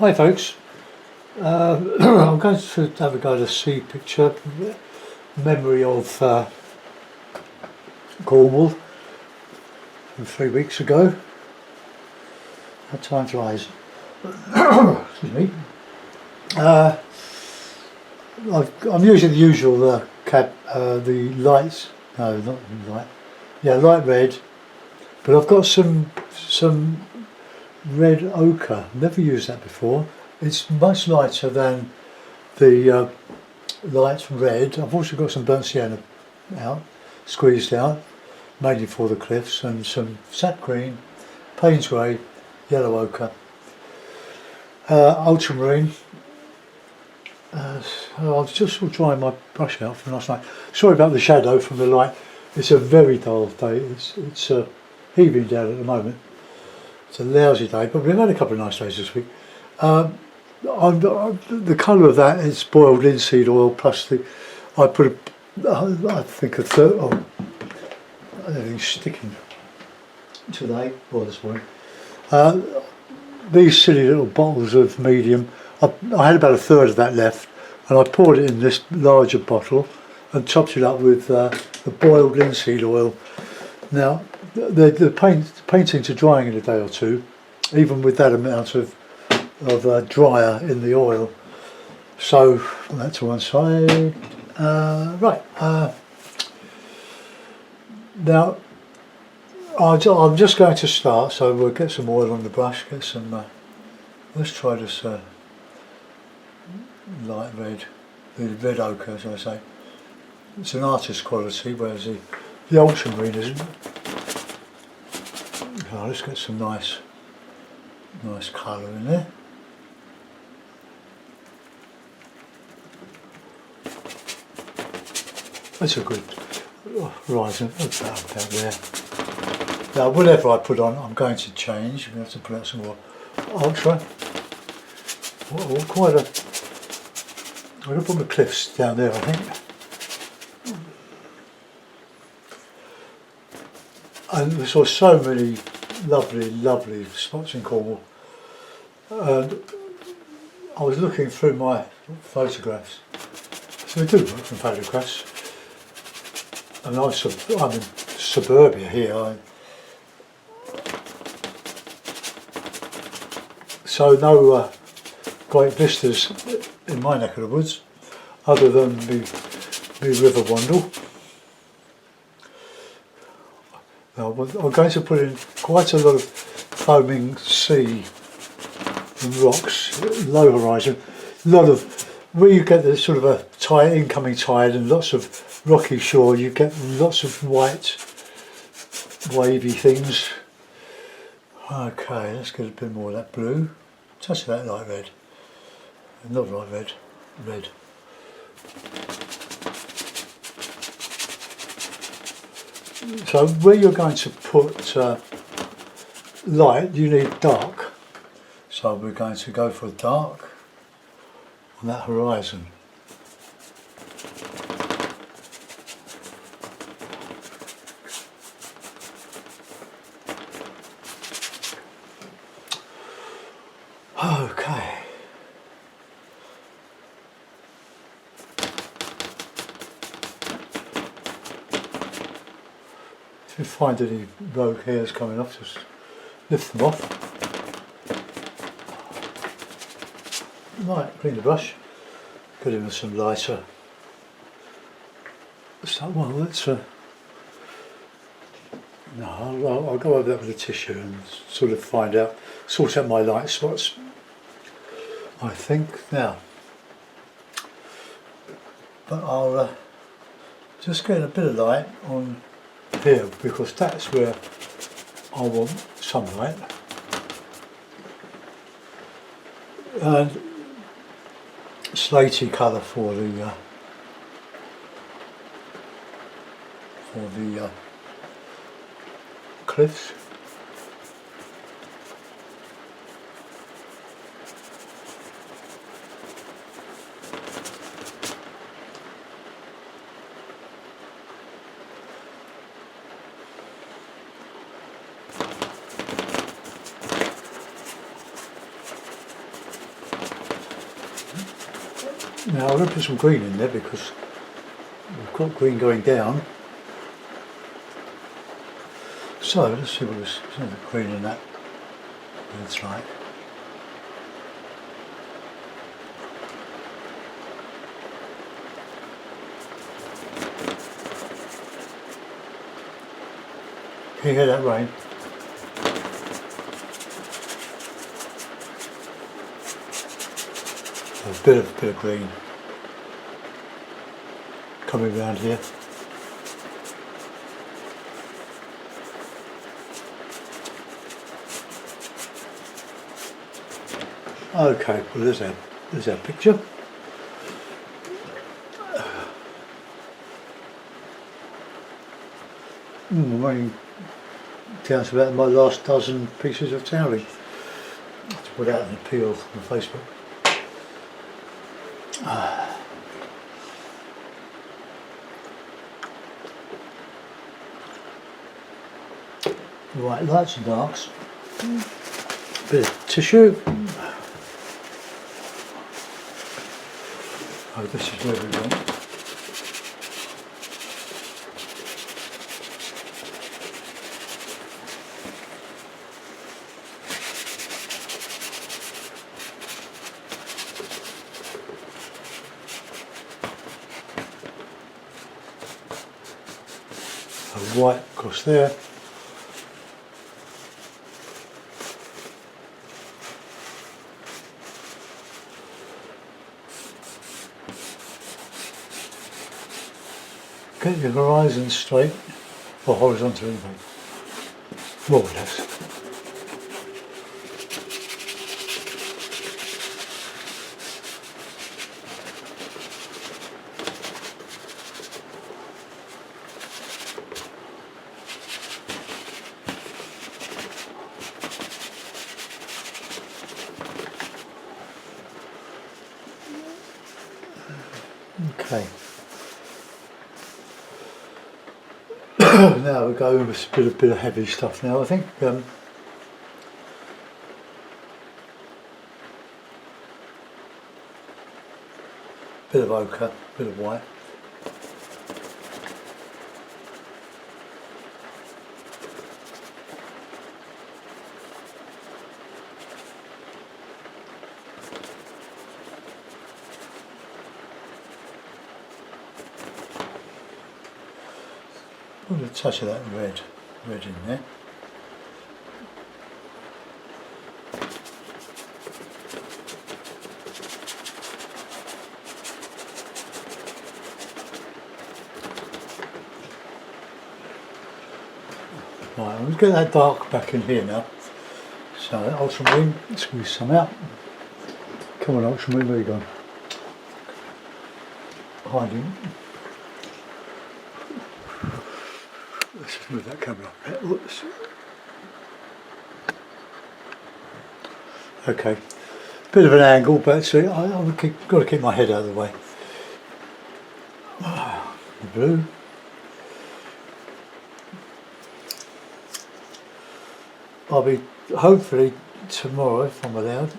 Hi folks, I'm going to have a go at a sea picture, memory of Cornwall from 3 weeks ago. How time flies. Excuse me. I'm using the usual the lights, no not light, yeah light red, but I've got some red ochre, never used that before. It's much lighter than the light red. I've also got some burnt sienna out, squeezed out, mainly for the cliffs, and some sap green, Payne's grey, yellow ochre, ultramarine. I was just sort of drying my brush out from last night. Sorry about the shadow from the light. It's a very dull day. It's heaving down at the moment. It's a lousy day, but we've had a couple of nice days this week. The colour of that is boiled linseed oil plus I put I think a third. Oh, everything's sticking today or this morning. These silly little bottles of medium. I had about a third of that left, and I poured it in this larger bottle and topped it up with the boiled linseed oil. Now, the paintings are drying in a day or two, even with that amount of dryer in the oil. So that's one side. Right. Now I'm just going to start. So we'll get some oil on the brush. Get some. Let's try this light red, the red ochre, as I say. It's an artist quality, whereas the ultramarine isn't. So let's get some nice colour in there. That's a good horizon, about there. Now whatever I put on, I'm going to change. We have to put out some more ultra. Oh, quite a. I'm going to put the cliffs down there, I think. And we saw so many lovely spots in Cornwall. And I was looking through my photographs. So we do look from photographs. And I'm in suburbia here. So no great vistas in my neck of the woods, other than the River Wandle. Now I'm going to put in quite a lot of foaming sea and rocks, low horizon, a lot of, where you get the sort of a tide, incoming tide and lots of rocky shore, you get lots of white wavy things. Okay, let's get a bit more of that blue, touch of that light red, not light red, red. So where you're going to put light, you need dark. So we're going to go for dark on that horizon. Okay. If you find any rogue hairs coming off, just lift them off. Right, clean the brush, get in with some lighter. So, well, let's. No, I'll go over that with a tissue and sort of sort out my light spots. I think now, but I'll just get a bit of light on here, because that's where I want sunlight, and slaty colour for the cliffs. Now I'm going to put some green in there because we've got green going down. So let's see what this green in that looks like. Can you hear that rain? A bit of green coming around here. Okay, well there's our picture. I'm running down to about my last dozen pieces of toweling to put out an appeal on Facebook. Right, lights and darks. Bit of tissue. Oh, this is where we went. White across there. Get your horizon straight, or horizontal anyway, more or less. Okay. Now we're going with a bit of heavy stuff now, I think. Bit of ochre, bit of white. Put a touch of that red in there. Right, I'm going to get that dark back in here now. So ultramarine, squeeze some out. Come on ultramarine, where are you gone? Hiding. Let's just move that camera up. Oops. Okay, bit of an angle, but see, I've got to keep my head out of the way. The blue. I'll be hopefully tomorrow, if I'm allowed,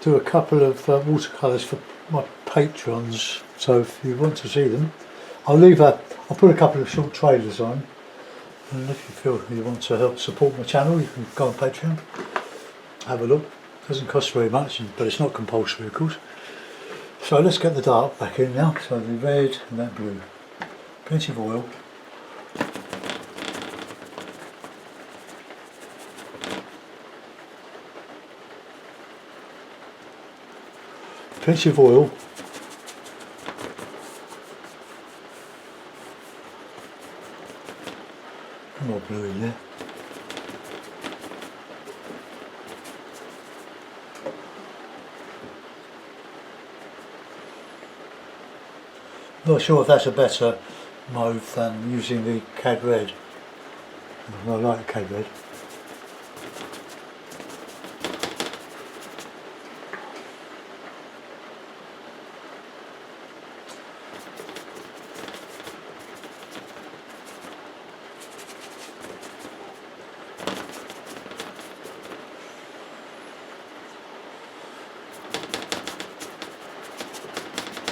do a couple of watercolours for my patrons. So if you want to see them, I'll put a couple of short trailers on, and if you feel you want to help support my channel, you can go on Patreon, have a look. It doesn't cost very much, but it's not compulsory, of course. So let's get the dark back in now. So the red and that blue. Plenty of oil. Plenty of oil. More blue in there. Not sure if that's a better mode than using the Cad Red. I like the Cad Red.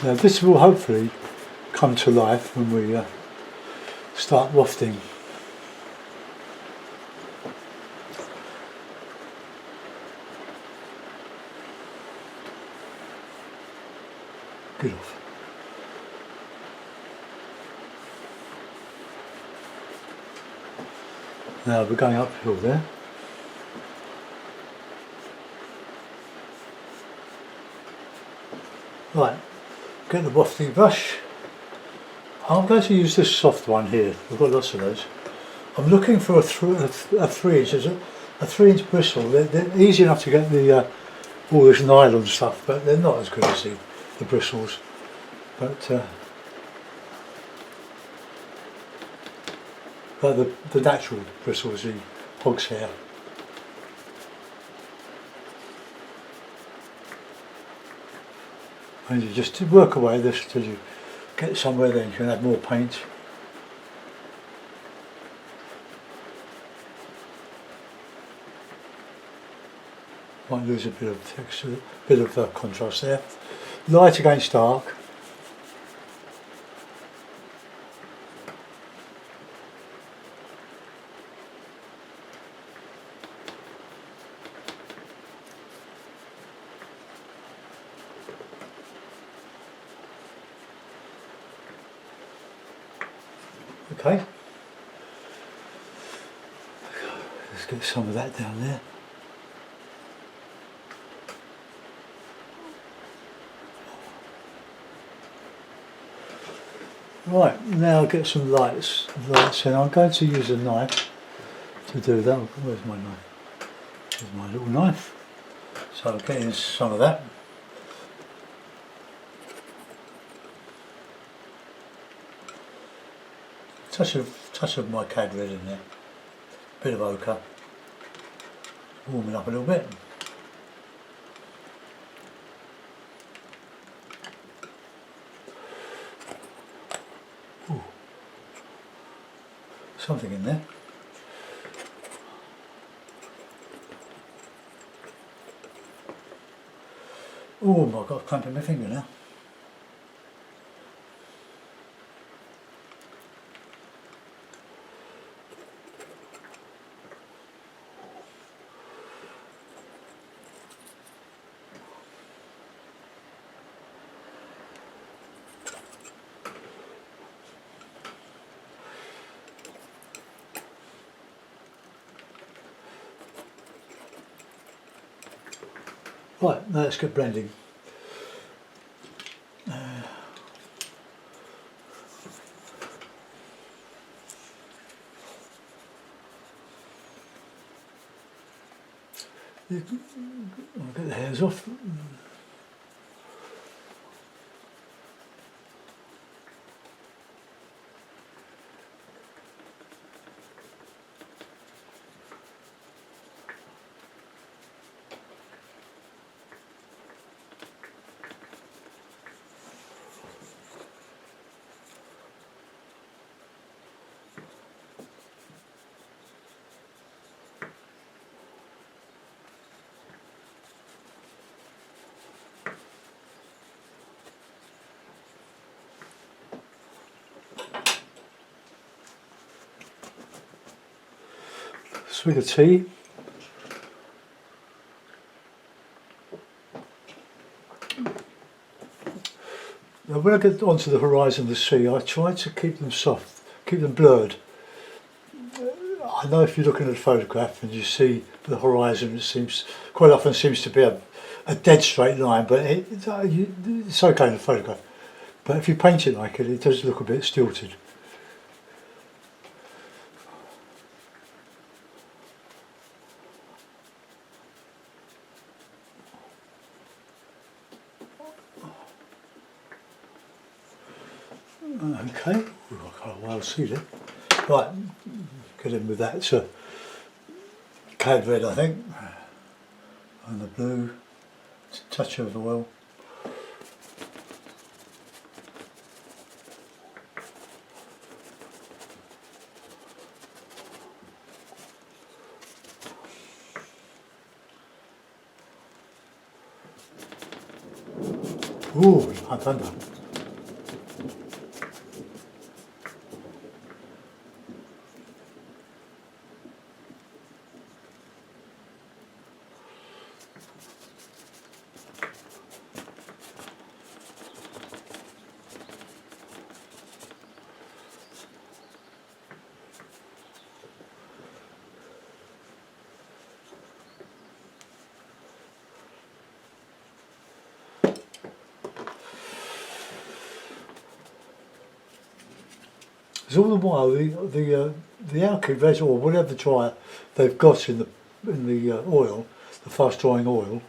Now this will hopefully come to life when we start wafting. Get off. Now we're going uphill there. Right, get the wafting brush. I'm going to use this soft one here. We've got lots of those. I'm looking for a 3 inch. There's a 3 inch bristle. They're easy enough to get the all this nylon stuff, but they're not as good as the bristles. But the natural bristles, the hog's hair. And you just work away this till you get somewhere, then you can add more paint. Might lose a bit of texture, a bit of contrast there. Light against dark. Okay, let's get some of that down there. Right, now get some lights in. I'm going to use a knife to do that. Where's my knife? There's my little knife. So I'll get in some of that. Touch of my cad red in there, bit of ochre, warming up a little bit. Ooh. Something in there. Oh my God, I've clamped my finger now. Right, now let's get blending. I'll get the hairs off. Swig of tea. Now when I get onto the horizon of the sea, I try to keep them soft, keep them blurred. I know if you're looking at a photograph and you see the horizon, it seems quite often seems to be a dead straight line, but it's okay in a photograph. But if you paint it like it does look a bit stilted. Okay, I can't well see that. Right, get in with that. It's a cad red, I think, and the blue, it's a touch of oil. I've done that. Because all the while the alky resin or whatever dryer they've got in the oil, the fast drying oil,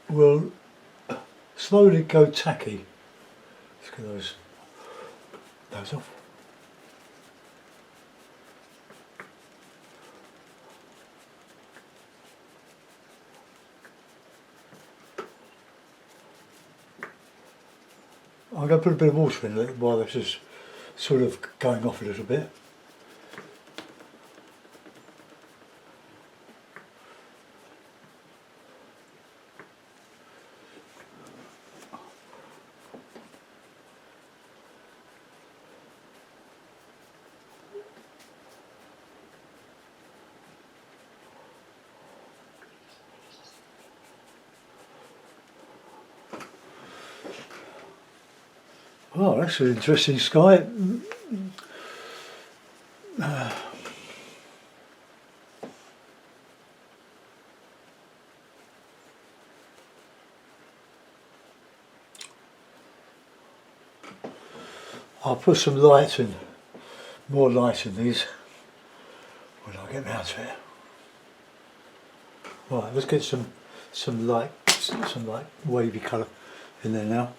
will slowly go tacky. Let's get those off. I'm going to put a bit of water in it while this is sort of going off a little bit. Oh, that's an interesting sky. I'll put some light in, more light in these when I get round to it. Right, let's get some light wavy colour in there now.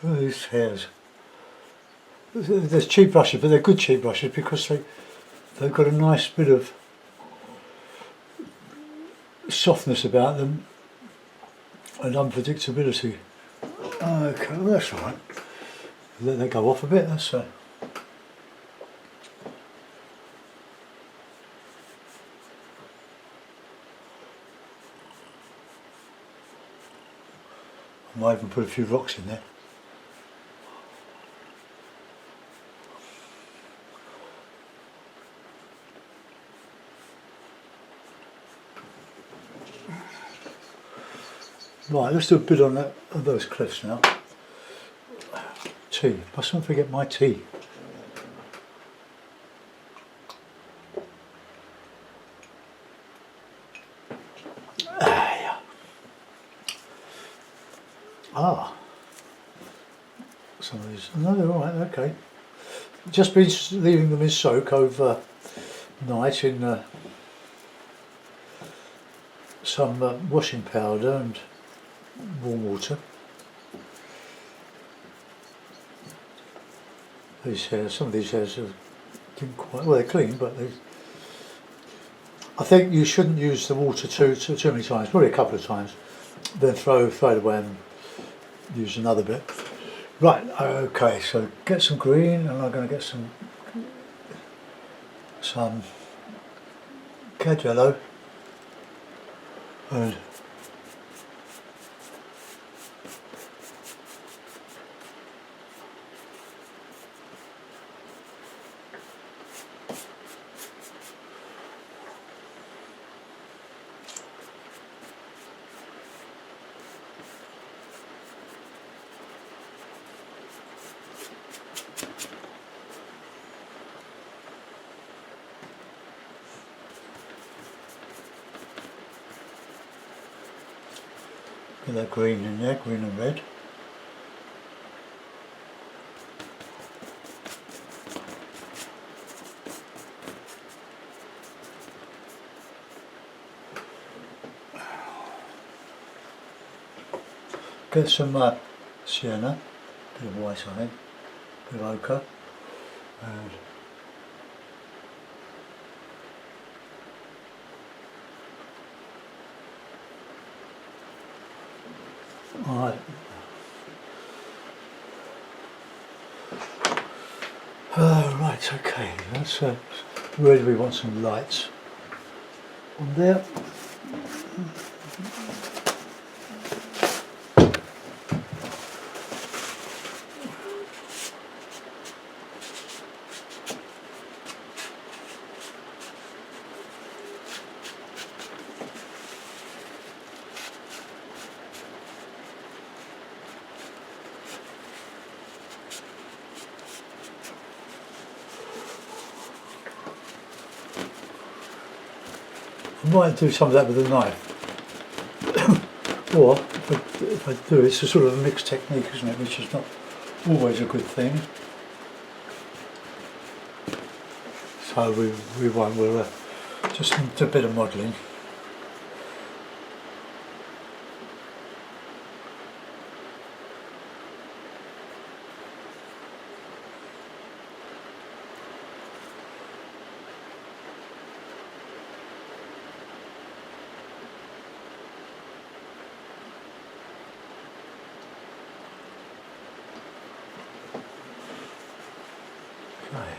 Oh, these hairs. There's cheap brushes, but they're good cheap brushes because they've got a nice bit of softness about them and unpredictability. Okay, well that's all right. Let that go off a bit, that's I might even put a few rocks in there. Right, let's do a bit on those cliffs now. Tea. Must not forget my tea. Yeah. Some of these. No, they're all right. Okay. Just been leaving them in soak over night in some washing powder and warm water. These hairs, some of these hairs didn't quite, well they're clean, but I think you shouldn't use the water too many times, probably a couple of times, then throw it away and use another bit. Right, okay, so get some green, and I'm going to get some cad yellow, and get that green in there, green and red. Get some sienna, bit of white on it. with ochre. And alright. Right, okay, that's where do we want some lights? On there. I might do some of that with a knife. Or if I do, it's a sort of a mixed technique, isn't it, which is not always a good thing. So we won't, we'll just do a bit of modelling. Okay.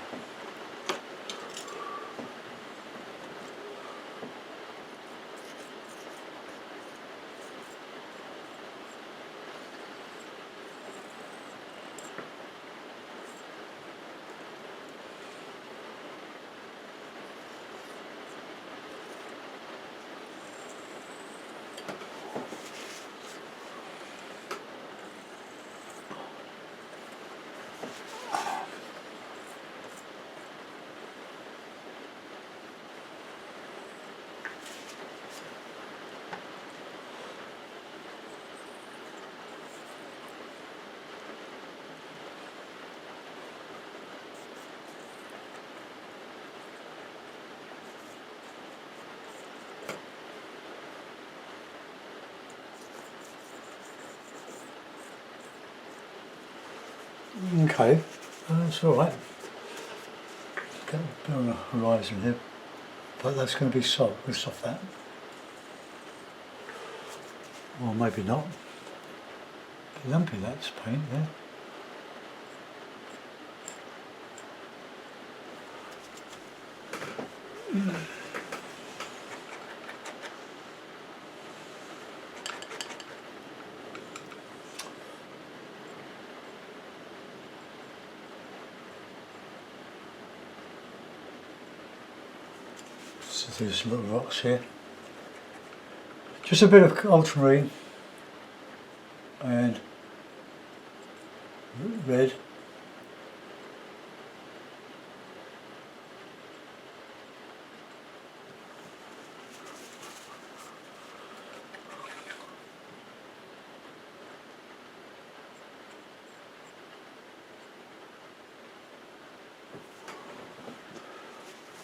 Okay, that's alright. Get a bit on the horizon here, but that's going to be soft, we'll soft that. Or maybe not. Lumpy, that's paint there. So there's some little rocks here. Just a bit of ultramarine and red.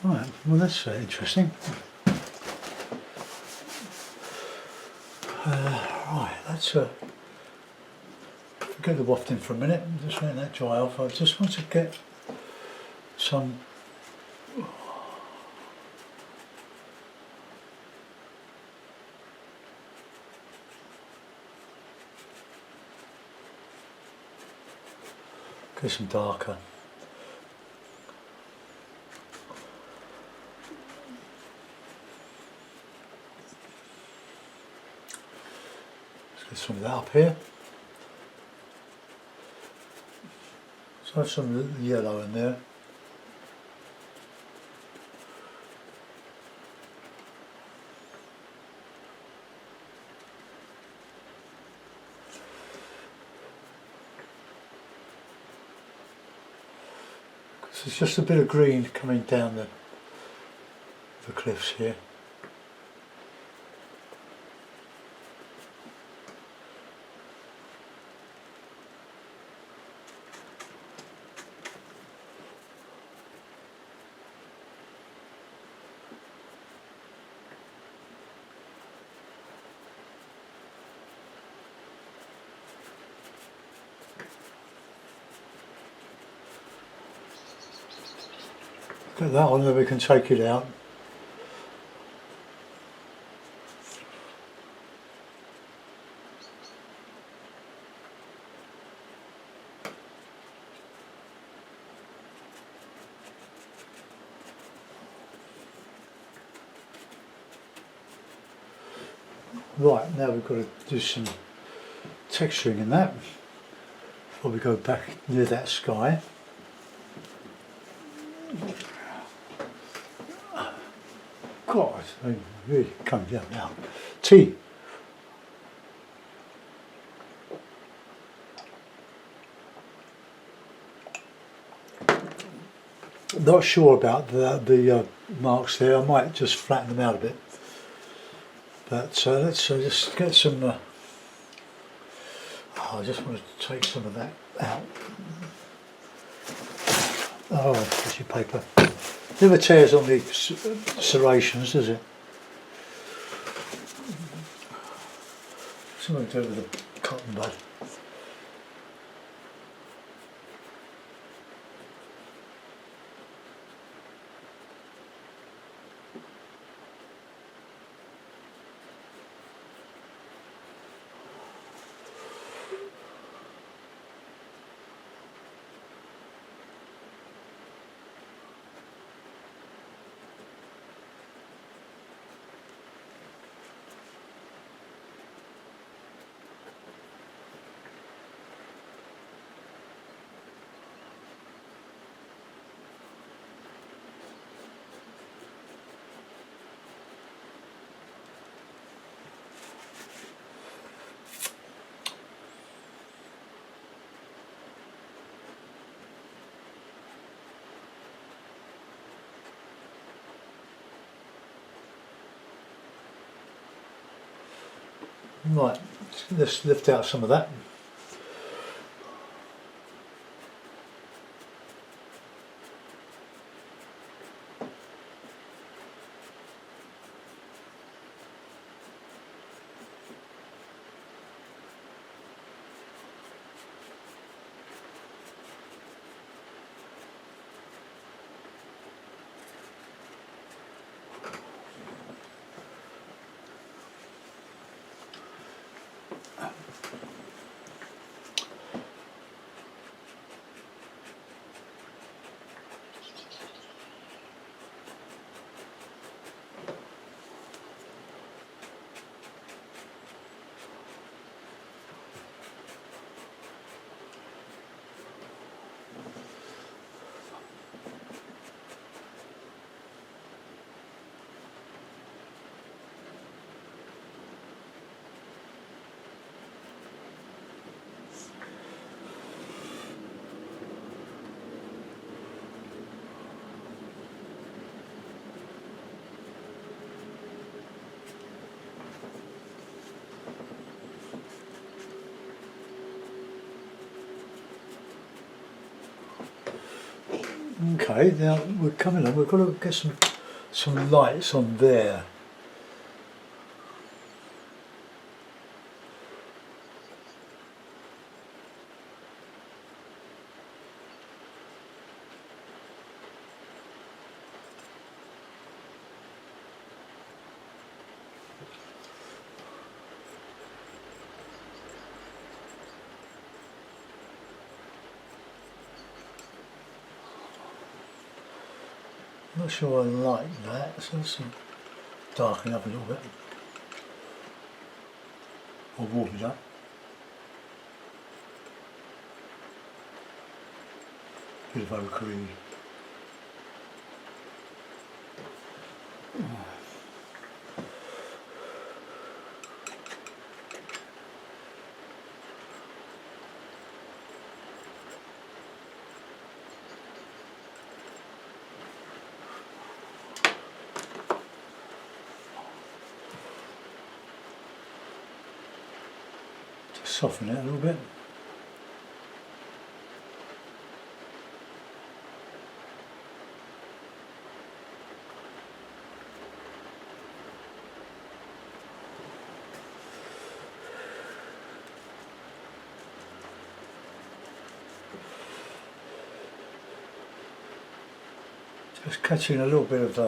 Right, well that's interesting. Right, let's forget the wafting for a minute and just let that dry off. I just want to get some darker. Let's get some of that up here. So have some yellow in there. It's just a bit of green coming down the cliffs here. Get that on, then we can take it out. Right, now we've got to do some texturing in that before we go back near that sky. God, I really coming down now. T. Not sure about the marks there. I might just flatten them out a bit. But let's just get some. I just want to take some of that out. Oh, tissue paper. Never tears on the serrations, does it? Something to do with the cotton bud. Right, let's lift out some of that. Okay, now we're coming on. We've got to get some lights on there. Not sure I like that, so let's darken up a little bit. Or warm it up. Bit of ochre. Soften it a little bit. Just catching a little bit of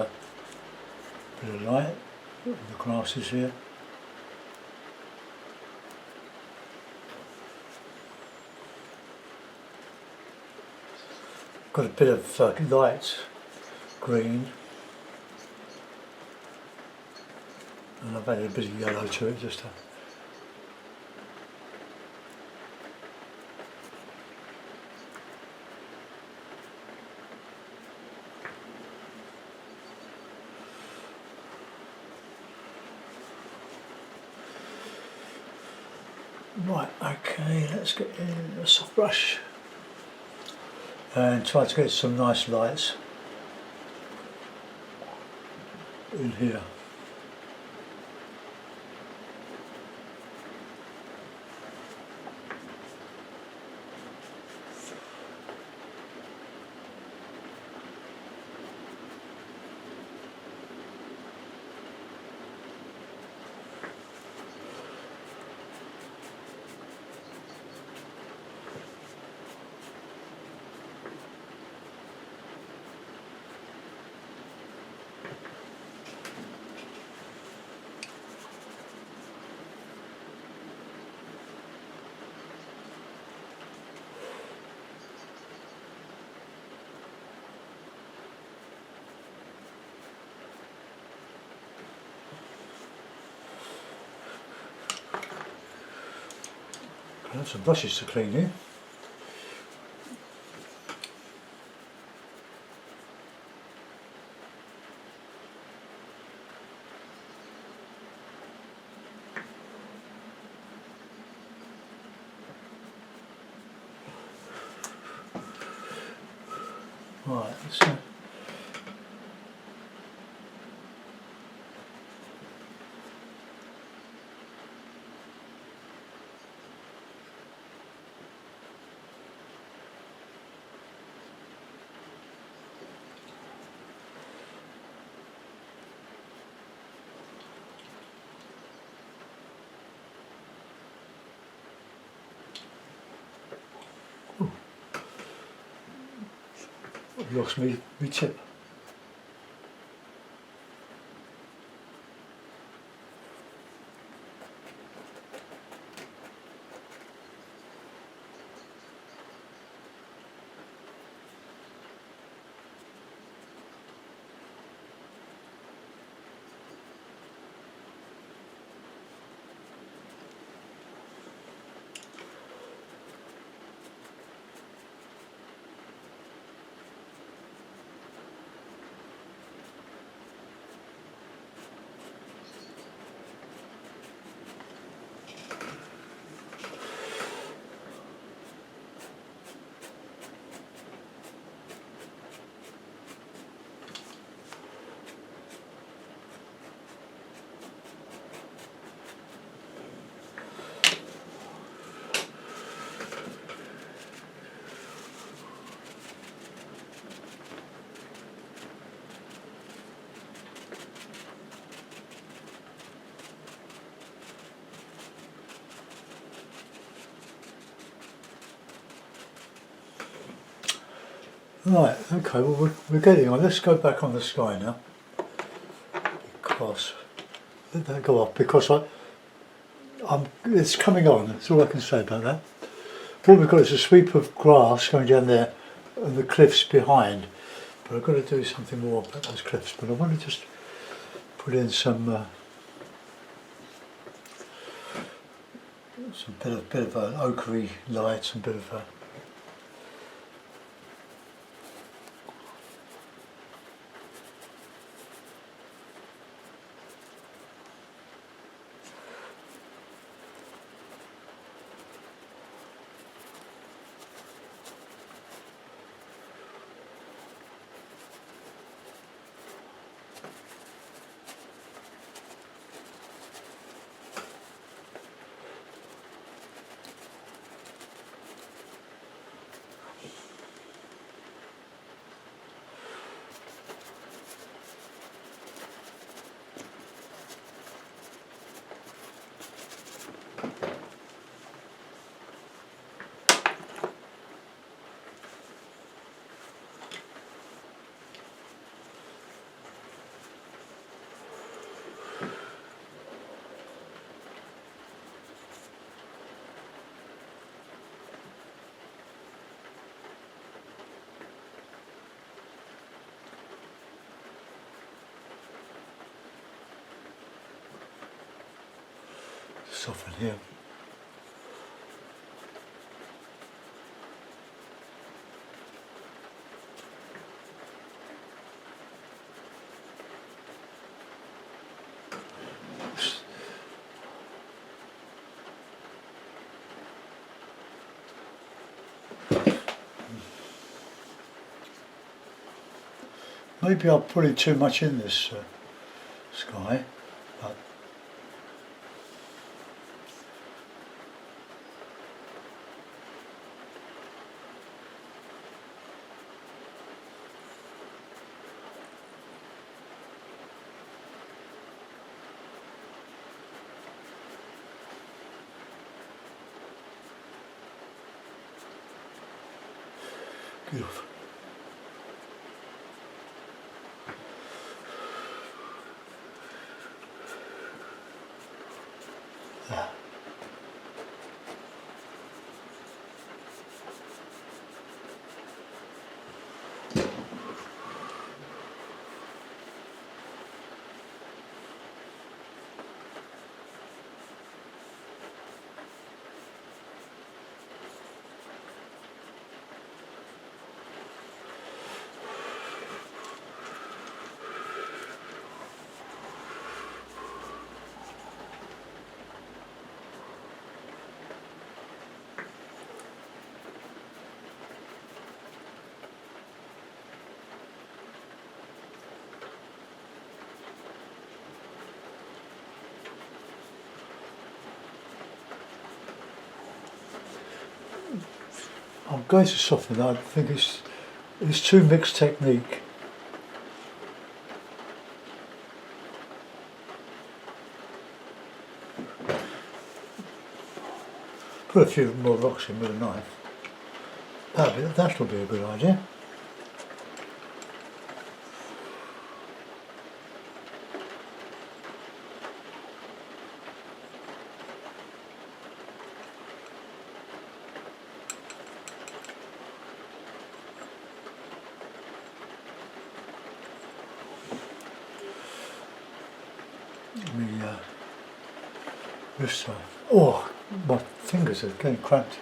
light in the grasses here. Got a bit of light green, and I've added a bit of yellow to it just to right, okay, let's get in a soft brush and try to get some nice lights in here. I have some brushes to clean here. Right, so I've lost me tip. Right, okay, well we're getting on. Let's go back on the sky now. Because, let that go off, because it's coming on, that's all I can say about that. What we've got is a sweep of grass going down there and the cliffs behind. But I've got to do something more about those cliffs. But I want to just put in some bit of an ochre light, some bit of soften here. Maybe I'm putting too much in this sky, but good. I'm going to soften that. I think it's too mixed technique. Put a few more rocks in with a knife. That'll be a good idea. This side. Oh, my fingers are getting cramped.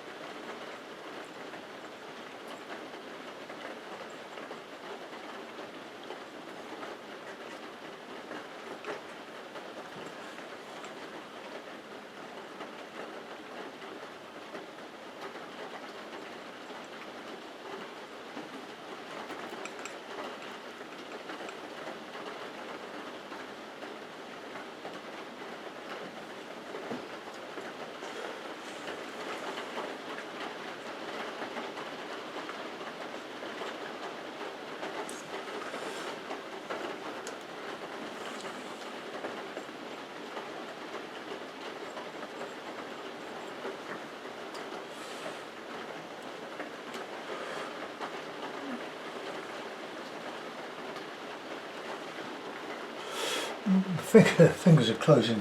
Fingers are closing.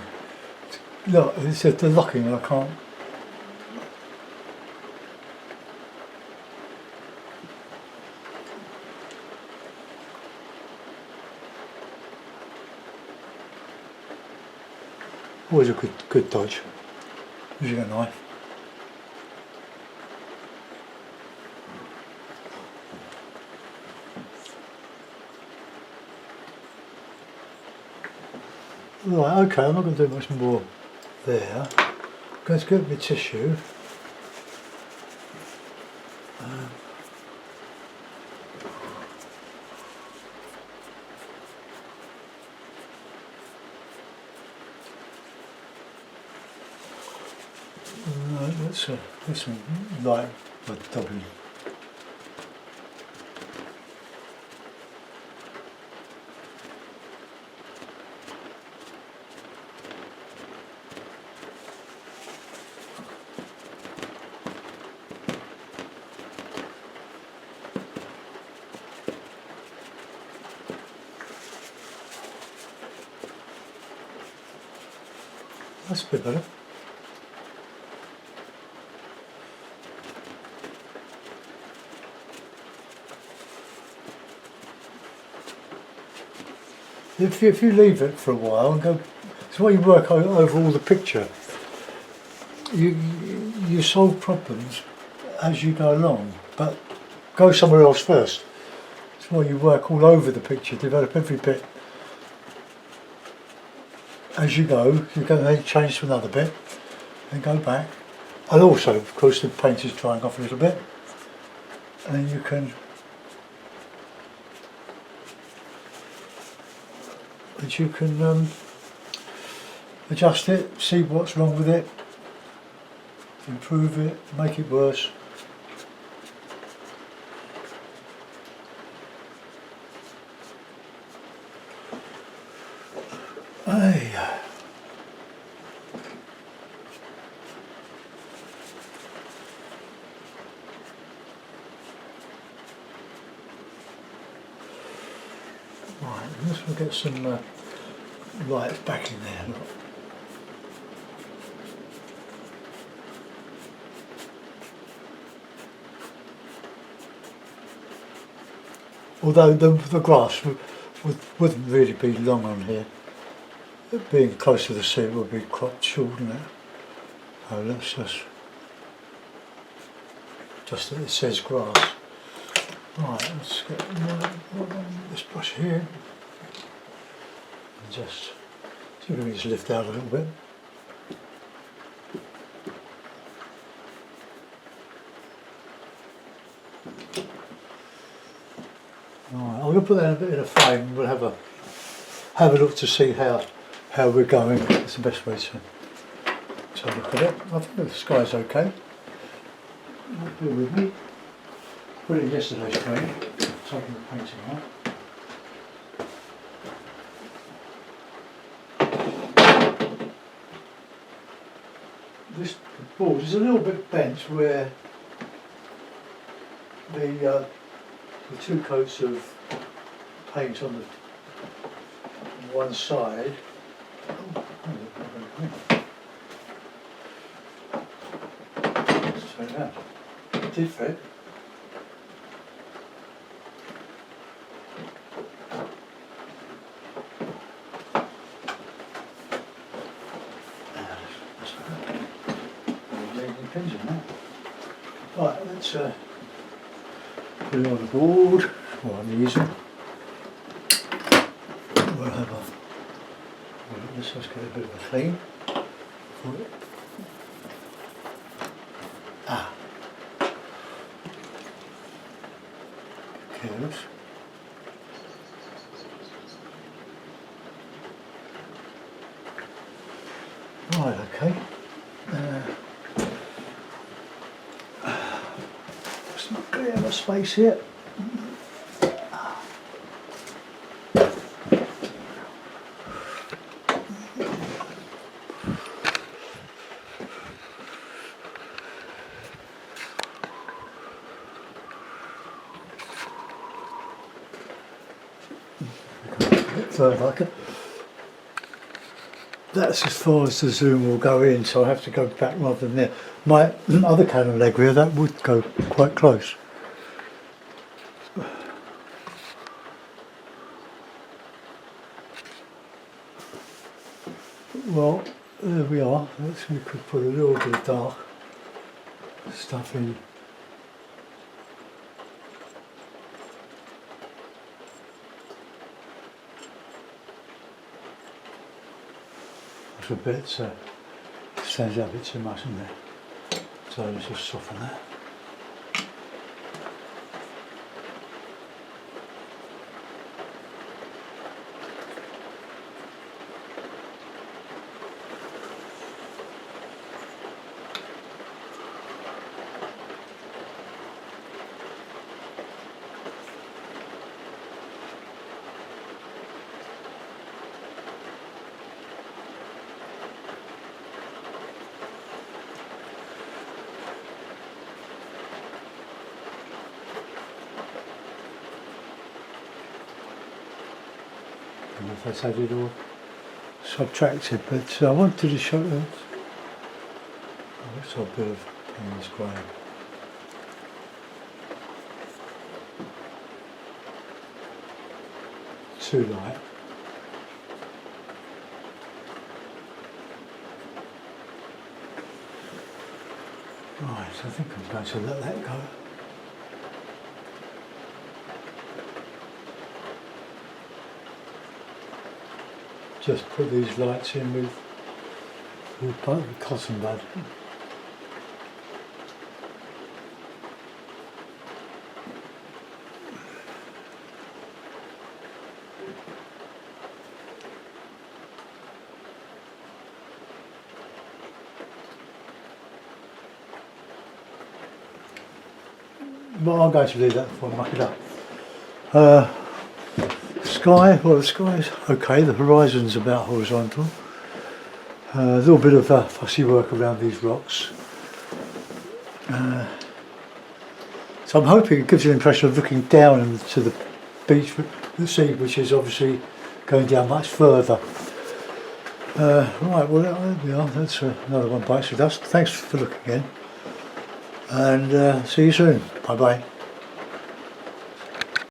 Look, they're locking and I can't. Always a good dodge. Using a knife. Right, okay, I'm not going to do much more there. I'm going to get my tissue. Right, let's light the W. That's a bit better. If you leave it for a while and go, it's why you work over all the picture. you solve problems as you go along, but go somewhere else first. That's why you work all over the picture, develop every bit as you go. You go then change to another bit, then go back. And also, of course, the paint is drying off a little bit, and you can adjust it, see what's wrong with it, improve it, make it worse. Hey. Right, let's get some lights back in there. Look. Although the grass wouldn't really be long on here. Being close to the sea would be quite short, wouldn't it? So let's just that it says grass. Right, let's get this brush here and just see if we can just lift out a little bit. Right, I'm going to put that in a bit in a frame and we'll have a look to see how we're going. It's the best way to look at it. I think the sky's okay. Bear with me. Put it in yesterday's frame, taking the painting out. This board is a little bit bent where the two coats of paint on one side. Let's turn it out. It did fit. Right, let's put it on the board or on the easel. We'll have let's just get a bit of a clean for it. Careless. Right, okay. Let's not clear the space here. Further. That's as far as the zoom will go in, so I have to go back rather than there. My other Canallegria, that would go quite close. Well, there we are. We could put a little bit of dark stuff in. A bit, so it stands out a bit too much in there. So let's just soften that. I don't know if that's added or subtracted, but I wanted to show it. Looks like a bit of Payne's grey. Too light. So I think I'm going to let that go. Just put these lights in with cotton bud. Well, I'm going to leave that before I muck it up. Sky, well the sky's okay, the horizon's about horizontal. A little bit of fussy work around these rocks. So I'm hoping it gives you an impression of looking down into the beach, the sea, which is obviously going down much further. Right, well there we are, that's another one bites the dust. Thanks for looking in, and see you soon. Bye bye.